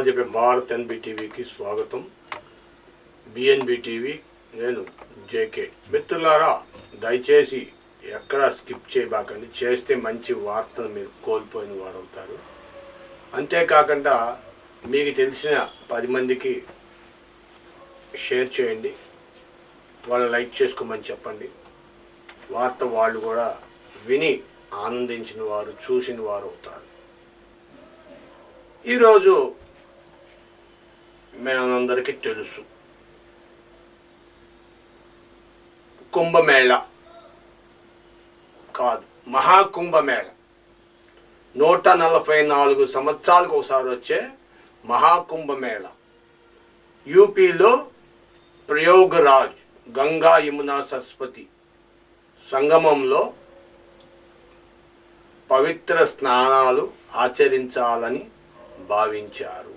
చెప్పే భారత్ ఎన్బిటీవీకి స్వాగతం. BNB TV, నేను జేకే. మిత్రులారా, దయచేసి ఎక్కడ స్కిప్ చేయబాకండి. చేస్తే మంచి వార్తను మీరు కోల్పోయిన వారు అవుతారు. అంతేకాకుండా మీకు తెలిసిన 10 మందికి షేర్ చేయండి, వాళ్ళు లైక్ చేసుకోమని చెప్పండి. వార్త వాళ్ళు కూడా విని ఆనందించిన వారు, చూసిన వారు అవుతారు. ఈరోజు మనందరికీ తెలుసు, కుంభమేళ కాదు, మహాకుంభమేళ. 144 సంవత్సరాలకు ఒకసారి వచ్చే మహాకుంభమేళ యూపీలో ప్రయోగరాజ్ గంగా యమునా సరస్వతి సంగమంలో పవిత్ర స్నానాలు ఆచరించాలని భావించారు.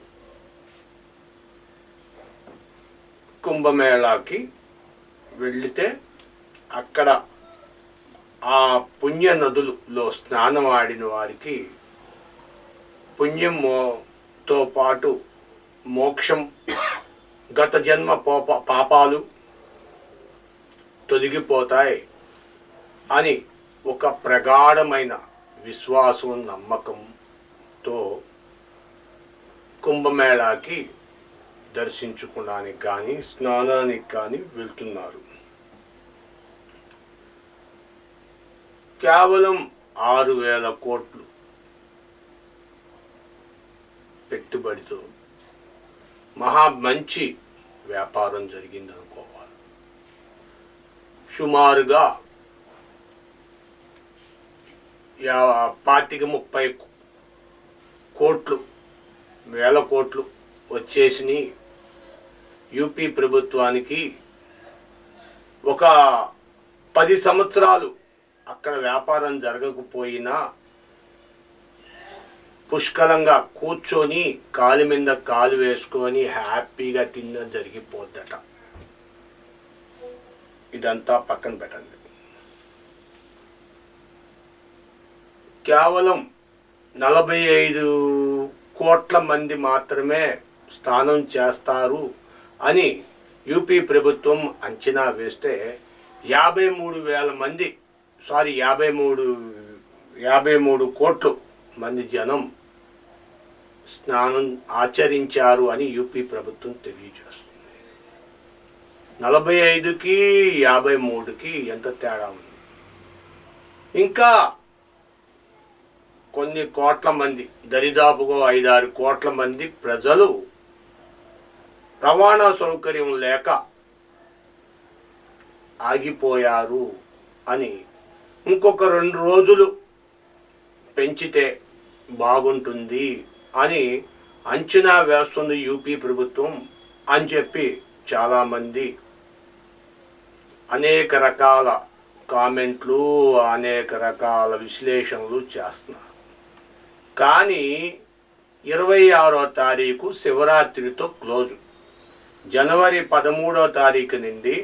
కుంభమేళాకి వెళితే అక్కడ ఆ పుణ్య నదులలో స్నానం ఆడిన వారికి పుణ్యంతో పాటు మోక్షం, గత జన్మ పాపాలు తొలగిపోతాయి అని ఒక ప్రగాఢమైన విశ్వాసం, నమ్మకంతో కుంభమేళాకి దర్శించుకోవడానికి కానీ స్నానానికి కానీ వెళ్తున్నారు. కేవలం 6,000 కోట్లు పెట్టుబడితో మంచి వ్యాపారం జరిగిందనుకోవాలి. సుమారుగా 25-30 కోట్లు, వేల కోట్లు వచ్చేసినాయి. యూపీ ప్రభుత్వానికి ఒక 10 సంవత్సరాలు అక్కడ వ్యాపారం జరగకపోయినా పుష్కలంగా కూర్చొని కాలు మీద కాలు వేసుకొని హ్యాపీగా తిన్న జరిగిపోద్దట. ఇదంతా పక్కన పెట్టండి. కేవలం 45 కోట్ల మంది మాత్రమే స్నానం చేస్తారు అని యూపీ ప్రభుత్వం అంచనా వేస్తే 53 కోట్లు మంది జనం స్నానం ఆచరించారు అని యూపీ ప్రభుత్వం తెలియజేస్తుంది. 45కి 53కి ఎంత తేడా ఉంది. ఇంకా కొన్ని కోట్ల మంది, దరిదాపుగా 5-6 కోట్ల మంది ప్రజలు రవాణా సౌకర్యం లేక ఆగిపోయారు అని ఇంకొక 2 రోజులు పెంచితే బాగుంటుంది అని అంచనా వేస్తుంది యూపీ ప్రభుత్వం అని చెప్పి చాలామంది అనేక రకాల కామెంట్లు, అనేక రకాల విశ్లేషణలు చేస్తున్నారు. కానీ 26వ తారీఖు శివరాత్రితో క్లోజు. జనవరి 13వ తారీఖు నుండి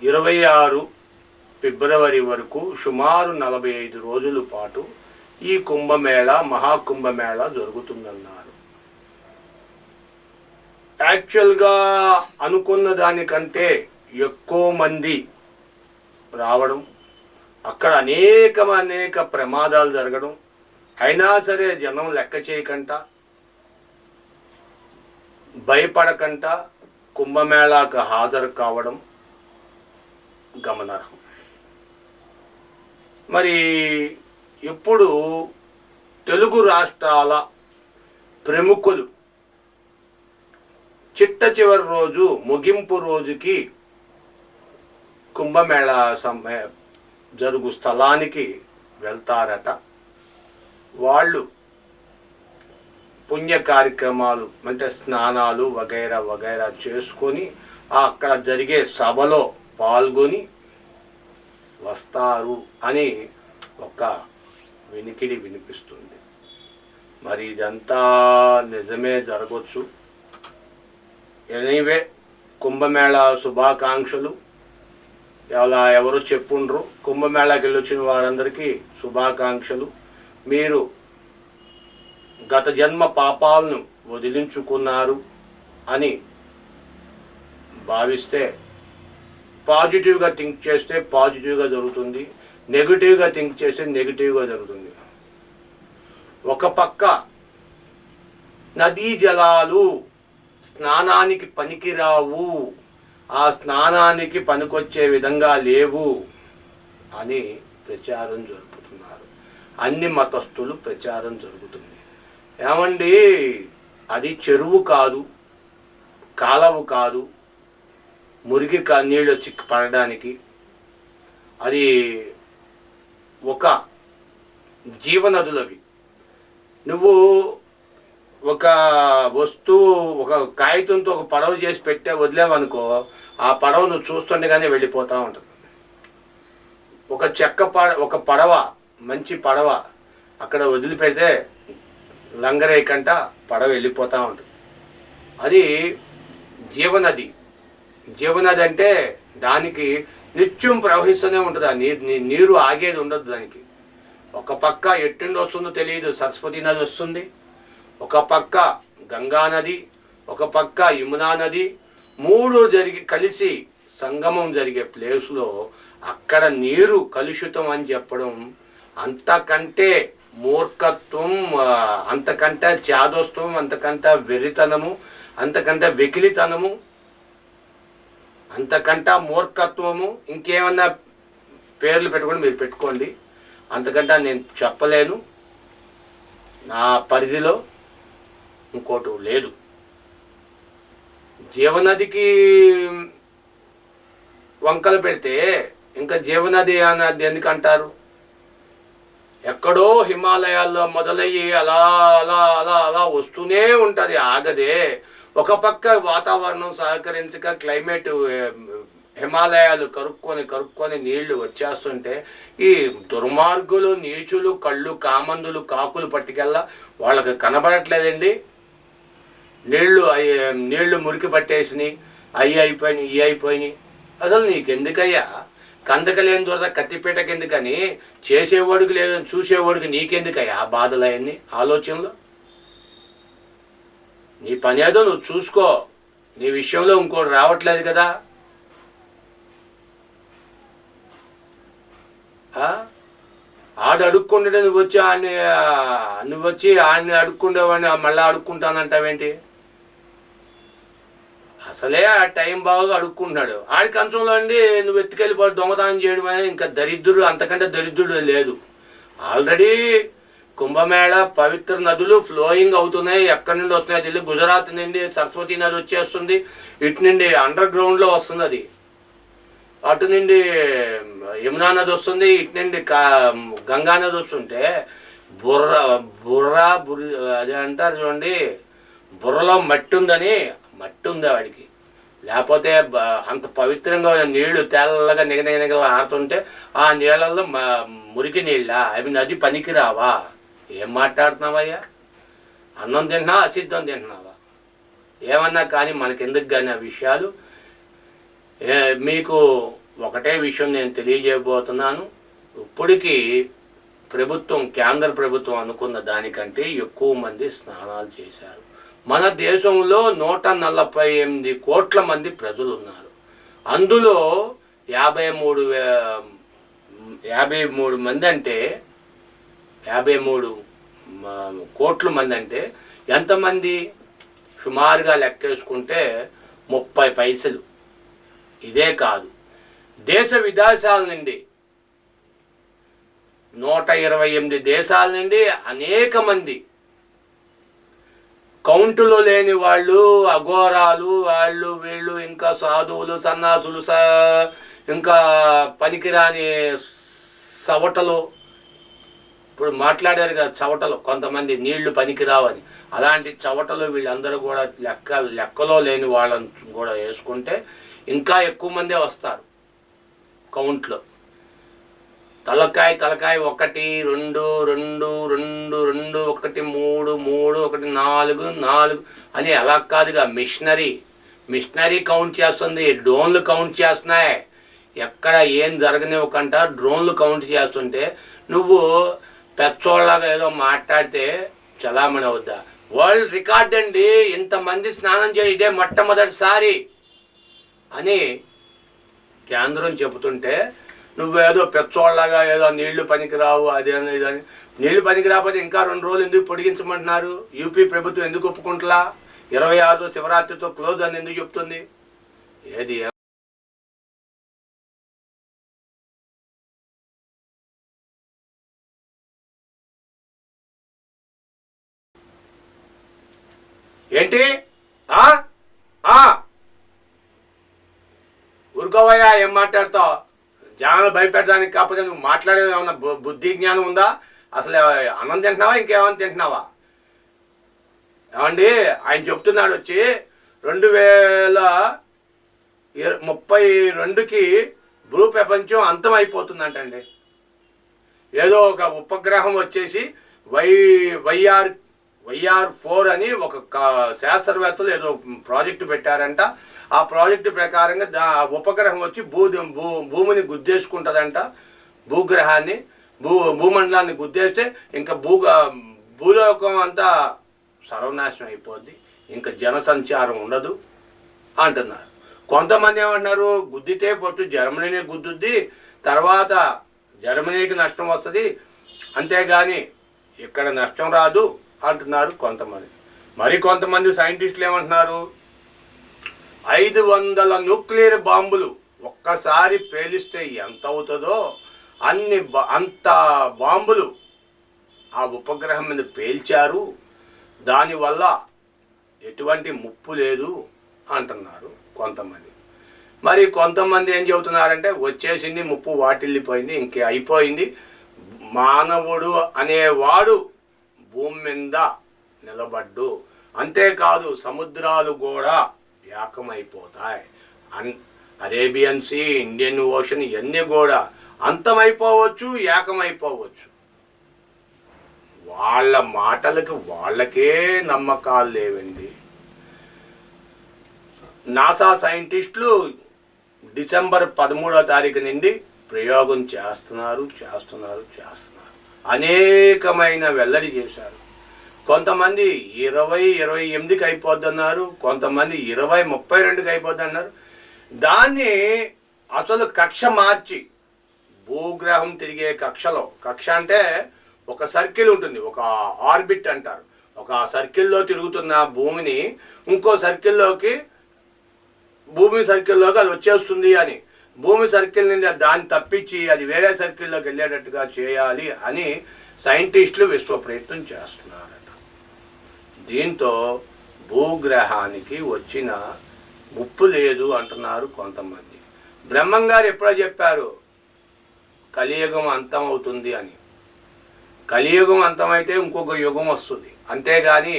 26 ఫిబ్రవరి వరకు సుమారు 45 రోజుల పాటు ఈ కుంభమేళ, మహాకుంభమేళ జరుగుతుందన్నారు. యాక్చువల్గా అనుకున్న దానికంటే ఎక్కువ మంది రావడం, అక్కడ అనేక ప్రమాదాలు జరగడం, అయినా సరే జనం లెక్క చేయకుండా, భయపడకుండా కుంభమేళాకు హాజరు కావడం గమనార్హం. మరి ఇప్పుడు తెలుగు రాష్ట్రాల ప్రముఖులు చిట్ట చివరి రోజు, ముగింపు రోజుకి కుంభమేళా జరుగు స్థలానికి వెళ్తారట. వాళ్ళు పుణ్య కార్యక్రమాలు అంటే స్నానాలు వగైరా చేసుకొని అక్కడ జరిగే సభలో పాల్గొని వస్తారు అని ఒక వినికిడి వినిపిస్తుంది. మరి ఇదంతా నిజమే జరగవచ్చు. ఎనీవే, కుంభమేళా శుభాకాంక్షలు. ఎవరు చెప్పుండ్రు, కుంభమేళాకి వెళ్ళి వచ్చిన వారందరికీ శుభాకాంక్షలు. మీరు గత జన్మ పాపాలను వదిలించుకున్నారు అని భావిస్తే, పాజిటివ్గా థింక్ చేస్తే పాజిటివ్గా జరుగుతుంది, నెగిటివ్గా థింక్ చేస్తే నెగిటివ్గా జరుగుతుంది. ఒక పక్క నదీ జలాలు స్నానానికి పనికిరావు, ఆ స్నానానికి పనికొచ్చే విధంగా లేవు అని ప్రచారం జరుపుతున్నారు. అన్ని మతస్థులు ప్రచారం జరుగుతుంది. ఏమండి, అది చెరువు కాదు, కాలవ కాదు, మురికి నీళ్ళు వచ్చి పడడానికి. అది ఒక జీవనదులవి. నువ్వు ఒక వస్తువు, ఒక కాగితంతో ఒక పడవ చేసి వదిలేవనుకో, ఆ పడవ నువ్వు చూస్తుండగానే వెళ్ళిపోతూ ఉంటుంది. ఒక పడవ, మంచి పడవ అక్కడ వదిలిపెడితే లంగరేకంట పడవ వెళ్ళిపోతూ ఉంటుంది. అది జీవనది. జీవనది అంటే దానికి నిత్యం ప్రవహిస్తూనే ఉంటుంది. ఆ నీరు ఆగేది ఉండదు దానికి. ఒక పక్క ఎట్టుండి వస్తుందో తెలియదు, సరస్వతి నది వస్తుంది, ఒక పక్క గంగా నది, ఒక పక్క యమునా నది, మూడు కలిసి సంగమం జరిగే ప్లేస్లో అక్కడ నీరు కలుషితం అని చెప్పడం అంతకంటే మూర్ఖత్వం, అంతకంటే చాదోత్వం, అంతకంటే వెర్రితనము, అంతకంటే వెకిలితనము, అంతకంటే మూర్ఖత్వము, ఇంకేమన్నా పేర్లు పెట్టుకొని మీరు పెట్టుకోండి. అంతకంటే నేను చెప్పలేను. నా పరిధిలో ఇంకోటి లేదు. జీవనదికి వంకలు పెడితే ఇంకా జీవనది అన్నది ఎందుకంటారు? ఎక్కడో హిమాలయాల్లో మొదలయ్యి అలా అలా అలా అలా వస్తూనే ఉంటుంది, ఆగదే. ఒక పక్క వాతావరణం సహకరించక క్లైమేట్ హిమాలయాలు కరుక్కొని నీళ్లు వచ్చేస్తుంటే ఈ దుర్మార్గులు, నీచులు, కళ్ళు కామందులు, కాకులు పట్టుకెళ్ళా వాళ్ళకి కనబడట్లేదండి. నీళ్లు మురికి పట్టేసినాయి, ఇవి అయిపోయినాయి. అసలు నీకెందుకయ్యా? కందకలేని దొరద కత్తిపీటకి ఎందుకని, చేసేవాడికి లేదని చూసేవాడికి నీకెందుకయ్యా ఆ బాధలన్నీ, ఆలోచనలు? నీ పని ఏదో నువ్వు చూసుకో. నీ విషయంలో ఇంకోటి రావట్లేదు కదా. ఆడు అడుక్కుంటే నువ్వు వచ్చి ఆడిని అడుక్కుండేవాడిని మళ్ళీ అడుక్కుంటానంటావేంటి? అసలే ఆ టైం బాగా అడుక్కుంటున్నాడు. ఆడి కంచంలో అండి నువ్వు ఎత్తుకెళ్ళిపోయి దొంగతనం చేయడం అనేది ఇంకా దరిద్రుడు, అంతకంటే దరిద్రుడు లేదు. ఆల్రెడీ కుంభమేళ పవిత్ర నదులు ఫ్లోయింగ్ అవుతున్నాయి. ఎక్కడి నుండి వస్తున్నాయో తెలియదు. గుజరాత్ నుండి సరస్వతి నది వచ్చేస్తుంది, ఇటు నుండి అండర్ గ్రౌండ్లో వస్తుంది అది, అటు నుండి యమునా నది వస్తుంది, ఇటు నుండి గంగా నది వస్తుంటే బుర్ర అది అంటారు చూడండి, బుర్రలో మట్టి ఉందా వాడికి. లేకపోతే అంత పవిత్రంగా నీళ్లు తెల్లగా నిగనిగ ఆడుతుంటే ఆ నీళ్ళల్లో మురికి నీళ్ళ అవి నది పనికి రావా? ఏం మాట్లాడుతున్నావయ్యా? అన్నం తింటున్నావా, అసిద్ధం తింటున్నావా? ఏమన్నా కానీ మనకెందుకు కానీ ఆ విషయాలు. మీకు ఒకటే విషయం నేను తెలియజేయబోతున్నాను. ఇప్పటికీ కేంద్ర ప్రభుత్వం అనుకున్న దానికంటే ఎక్కువ మంది స్నానాలు చేశారు. మన దేశంలో 148 కోట్ల మంది ప్రజలు ఉన్నారు. అందులో 53 మంది అంటే 53 కోట్ల మంది అంటే ఎంతమంది? సుమారుగా లెక్కేసుకుంటే 30 పైసలు. ఇదే కాదు, దేశ విదేశాల నుండి 128 దేశాల నుండి అనేక మంది, కౌంటులో లేని వాళ్ళు, అఘోరాలు, వాళ్ళు వీళ్ళు, ఇంకా సాధువులు, సన్నాసులు, ఇంకా పనికిరాని చవటలు. ఇప్పుడు మాట్లాడారు కదా చవటలు, కొంతమంది నీళ్లు పనికిరావని. అలాంటి చవటలు వీళ్ళందరూ కూడా లెక్కలో లేని వాళ్ళని కూడా వేసుకుంటే ఇంకా ఎక్కువ మందే వస్తారు కౌంట్లో. తలకాయ 1 2 2 2 2 1 3 3 1 4 అని అలా కాదుగా. మిషనరీ కౌంట్ చేస్తుంది, డ్రోన్లు కౌంట్ చేస్తున్నాయి. ఎక్కడ ఏం జరగనివ్వకుండా డ్రోన్లు కౌంట్ చేస్తుంటే నువ్వు పెచ్చోళ్ళగా ఏదో మాట్లాడితే చలామణి అవుద్దా? వరల్డ్ రికార్డ్ అండి, ఇంతమంది స్నానం చేయడం ఇదే మొట్టమొదటిసారి అని కేంద్రం చెబుతుంటే నువ్వేదో పెచ్చోళ్ళగా ఏదో నీళ్లు పనికిరావు అదేని ఇదని. నీళ్లు పనికి రాకపోతే ఇంకా 2 రోజులు ఎందుకు పొడిగించమంటున్నారు? యూపీ ప్రభుత్వం ఎందుకు ఒప్పుకుంటలా? 26 శివరాత్రితో క్లోజ్ అని ఎందుకు చెప్తుంది? ఏది ఏంటి ఊరుకోవయ్యా, ఏం మాట్లాడతావు? జనాలు భయపెట్టడానికి కాకపోతే నువ్వు మాట్లాడేది ఏమన్నా బుద్ధి జ్ఞానం ఉందా? అసలు అన్నం తింటున్నావా ఇంకేమన్నా తింటున్నావా? ఏమండి, ఆయన చెప్తున్నాడు వచ్చి 2032కి భూ ప్రపంచం అంతం అయిపోతుందంటండి. ఏదో ఒక ఉపగ్రహం వచ్చేసి వైఆర్ 4 అని ఒక శాస్త్రవేత్తలు ఏదో ప్రాజెక్టు పెట్టారంట. ఆ ప్రాజెక్టు ప్రకారంగా ఉపగ్రహం వచ్చి భూమిని గుద్దేసుకుంటుందంట. భూగ్రహాన్ని భూమండలాన్ని గుద్దేస్తే ఇంకా భూలోకం అంతా సర్వనాశనం అయిపోద్ది, ఇంకా జనసంచారం ఉండదు అంటున్నారు. కొంతమంది ఏమంటున్నారు, గుద్దితే ఫస్ట్ జర్మనీనే గుద్దుద్ది, తర్వాత జర్మనీకి నష్టం వస్తుంది, అంతేగాని ఇక్కడ నష్టం రాదు అంటున్నారు కొంతమంది. మరి కొంతమంది సైంటిస్టులు ఏమంటున్నారు, 500 న్యూక్లియర్ బాంబులు ఒక్కసారి పేలిస్తే ఎంత అవుతుందో అంత బాంబులు ఆ ఉపగ్రహం మీద పేల్చారు, దానివల్ల ఎటువంటి ముప్పు లేదు అంటున్నారు కొంతమంది. మరి కొంతమంది ఏం చెబుతున్నారంటే వచ్చేసింది, ముప్పు వాటిల్లిపోయింది, ఇంకే అయిపోయింది, మానవుడు అనేవాడు భూమి మీద నిలబడ్డు, అంతేకాదు సముద్రాలు కూడా ఏకమైపోతాయి, అరేబియన్ సీ, ఇండియన్ ఓషన్ ఇవన్నీ కూడా అంతమైపోవచ్చు, ఏకమైపోవచ్చు. వాళ్ళ మాటలకు వాళ్ళకే నమ్మకాలు లేవండి. నాసా సైంటిస్టులు డిసెంబర్ 13వ తారీఖు నుండి ప్రయోగం చేస్తున్నారు. అనేకమైన వెల్లడి చేశారు. కొంతమంది 2028కి అయిపోద్దన్నారు, కొంతమంది 2032కి అయిపోద్దన్నారు. దాన్ని అసలు కక్ష మార్చి భూగ్రహం తిరిగే కక్ష అంటే ఒక సర్కిల్ ఉంటుంది, ఒక ఆర్బిట్ అంటారు. ఒక సర్కిల్లో తిరుగుతున్న భూమిని ఇంకో భూమి సర్కిల్లోకి అది వచ్చేస్తుంది అని, భూమి సర్కిల్ నుండి దాన్ని తప్పించి అది వేరే సర్కిల్లోకి వెళ్ళేటట్టుగా చేయాలి అని సైంటిస్టులు విశ్వ ప్రయత్నం చేస్తున్నారట. దీంతో భూగ్రహానికి వచ్చిన ముప్పు లేదు అంటున్నారు కొంతమంది. బ్రహ్మంగారు ఎప్పుడో చెప్పారు కలియుగం అంతం అవుతుంది అని. కలియుగం అంతమైతే ఇంకొక యుగం వస్తుంది, అంతేగాని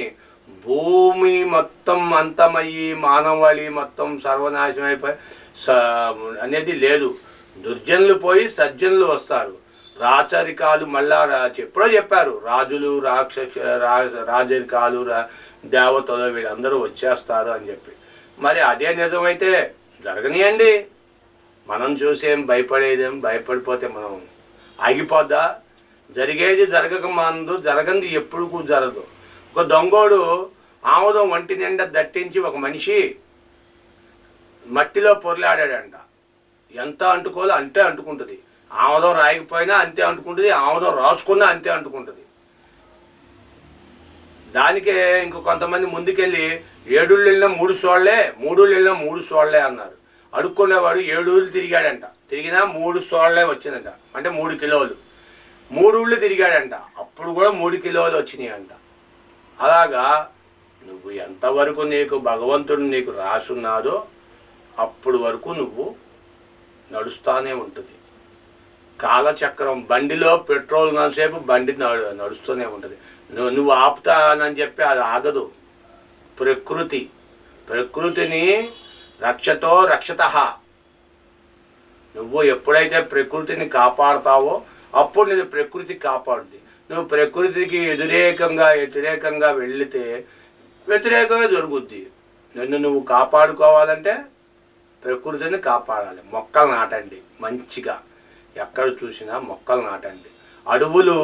భూమి మొత్తం అంతమయ్యి మానవాళి మొత్తం సర్వనాశనం అయిపోయి అనేది లేదు. దుర్జనులు పోయి సజ్జనులు వస్తారు, రాచరికాలు మళ్ళా ఎప్పుడో చెప్పారు, రాజులు రాజరికాలు దేవతలు వీళ్ళందరూ వచ్చేస్తారు అని చెప్పి. మరి అదే నిజమైతే జరగనియండి, మనం చూసేం భయపడిపోతే మనం ఆగిపోద్దా? జరిగేది జరగక మందు, జరగంది ఎప్పుడు జరగదు. ఒక దొంగోడు ఆముదం వంటి నిండా దట్టించి ఒక మనిషి మట్టిలో పొరలాడాడంట. ఎంత అంటుకోవాలో అంతే అంటుకుంటుంది, ఆముదం రాయకపోయినా అంతే అంటుకుంటుంది, ఆముదం రాసుకున్నా అంతే అంటుకుంటుంది. దానికే ఇంకో కొంతమంది ముందుకెళ్ళి 7 వెళ్ళినా 3 సోళ్లే, 3 వెళ్ళినా 3 సోళ్లే అన్నారు. అడుక్కునేవాడు 7 ఊళ్ళు తిరిగాడంట, తిరిగినా 3 సోళ్లే వచ్చిందంట, అంటే 3 కిలోలు. 3 ఊళ్ళు తిరిగాడంట, అప్పుడు కూడా 3 కిలోలు వచ్చినాయి అంట. అలాగా నువ్వు ఎంతవరకు నీకు భగవంతుడు నీకు రాసున్నాదో అప్పుడు వరకు నువ్వు నడుస్తూనే ఉంటుంది. కాలచక్రం, బండిలో పెట్రోల్ ఉన్నసేపు బండి నడుస్తూనే ఉంటుంది. నువ్వు ఆపుతానని చెప్పి అది ఆగదు. ప్రకృతిని రక్షతో రక్షతః. నువ్వు ఎప్పుడైతే ప్రకృతిని కాపాడుతావో అప్పుడు నేను ప్రకృతి కాపాడుద్ది. నువ్వు ప్రకృతికి వ్యతిరేకంగా వెళితే వ్యతిరేకమే జరుగుద్ది. నువ్వు కాపాడుకోవాలంటే ప్రకృతిని కాపాడాలి. మొక్కలు నాటండి మంచిగా, ఎక్కడ చూసినా మొక్కలు నాటండి. అడవులు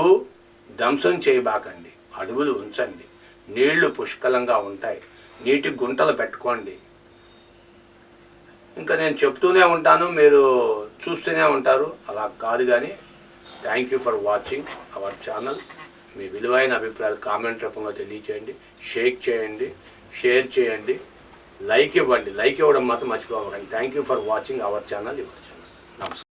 ధ్వంసం చేయబాకండి. అడవులు ఉంచండి, నీళ్లు పుష్కలంగా ఉంటాయి, నీటి గుంటలు పెట్టుకోండి. ఇంకా నేను చెప్తూనే ఉంటాను, మీరు చూస్తూనే ఉంటారు. అలా కాదు కానీ thank you for watching our channel. మీ విలువైన అభిప్రాయాలు కామెంట్ రూపంలో తెలియచేయండి, షేర్ చేయండి, లైక్ ఇవ్వండి. లైక్ ఇవ్వడం మాత్రం మర్చిపోకండి. Thank you for watching our channel. నమస్కారం.